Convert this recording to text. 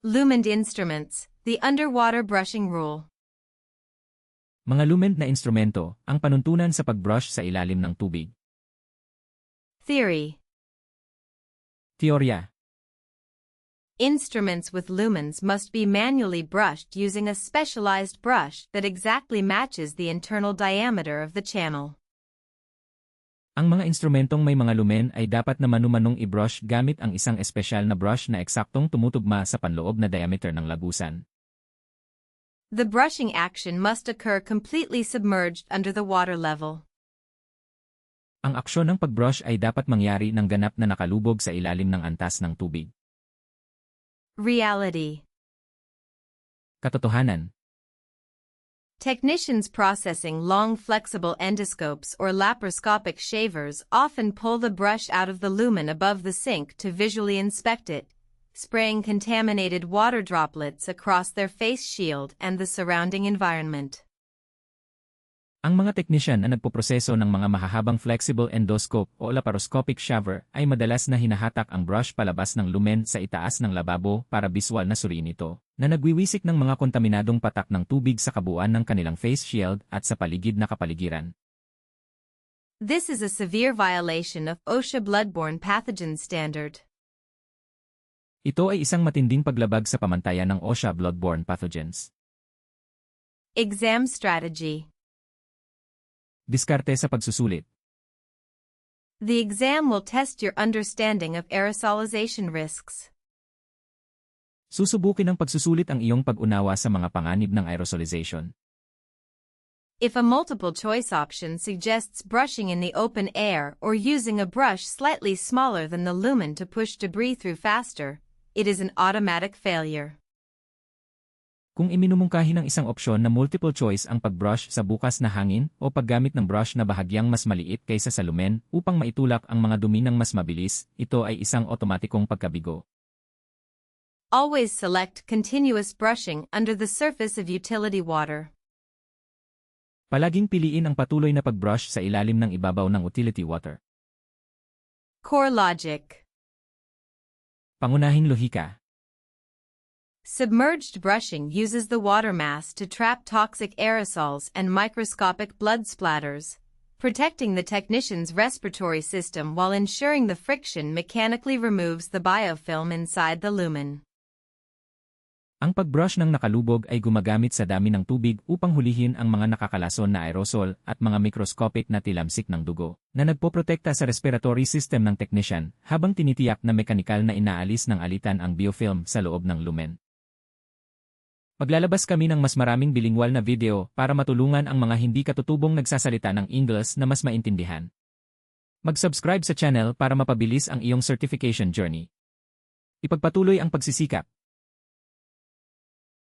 Lumened instruments, the underwater brushing rule. Mga lumened na instrumento, ang panuntunan sa pagbrush sa ilalim ng tubig. Theory. Teorya. Instruments with lumens must be manually brushed using a specialized brush that exactly matches the internal diameter of the channel. Ang mga instrumentong may mga lumen ay dapat na manu-manong i-brush gamit ang isang espesyal na brush na eksaktong tumutugma sa panloob na diameter ng lagusan. The brushing action must occur completely submerged under the water level. Ang aksyon ng pagbrush ay dapat mangyari ng ganap na nakalubog sa ilalim ng antas ng tubig. Reality. Katotohanan. Technicians processing long flexible endoscopes or laparoscopic shavers often pull the brush out of the lumen above the sink to visually inspect it, spraying contaminated water droplets across their face shield and the surrounding environment. Ang mga teknisyan na nagpoproseso ng mga mahahabang flexible endoscope o laparoscopic shaver ay madalas na hinahatak ang brush palabas ng lumen sa itaas ng lababo para visual na suriin ito, na nagwiwisik ng mga kontaminadong patak ng tubig sa kabuuan ng kanilang face shield at sa paligid na kapaligiran. This is a severe violation of OSHA bloodborne pathogen standard. Ito ay isang matinding paglabag sa pamantayan ng OSHA bloodborne pathogens. Exam strategy. Diskarte sa pagsusulit. The exam will test your understanding of aerosolization risks. Susubukin ng pagsusulit ang iyong pag-unawa sa mga panganib ng aerosolization. If a multiple-choice option suggests brushing in the open air or using a brush slightly smaller than the lumen to push debris through faster, it is an automatic failure. Kung iminumungkahi ng isang opsyon na multiple choice ang pagbrush sa bukas na hangin o paggamit ng brush na bahagyang mas maliit kaysa sa lumen upang maitulak ang mga dumi ng mas mabilis, ito ay isang otomatikong pagkabigo. Always select continuous brushing under the surface of utility water. Palaging piliin ang patuloy na pagbrush sa ilalim ng ibabaw ng utility water. Core logic. Pangunahing lohika. Submerged brushing uses the water mass to trap toxic aerosols and microscopic blood splatters, protecting the technician's respiratory system while ensuring the friction mechanically removes the biofilm inside the lumen. Ang pagbrush ng nakalubog ay gumagamit sa dami ng tubig upang hulihin ang mga nakakalason na aerosol at mga microscopic na tilamsik ng dugo, na nagpoprotekta sa respiratory system ng technician habang tinitiyak na mekanikal na inaalis ng alitan ang biofilm sa loob ng lumen. Maglalabas kami ng mas maraming bilingwal na video para matulungan ang mga hindi katutubong nagsasalita ng Ingles na mas maintindihan. Mag-subscribe sa channel para mapabilis ang iyong certification journey. Ipagpatuloy ang pagsisikap.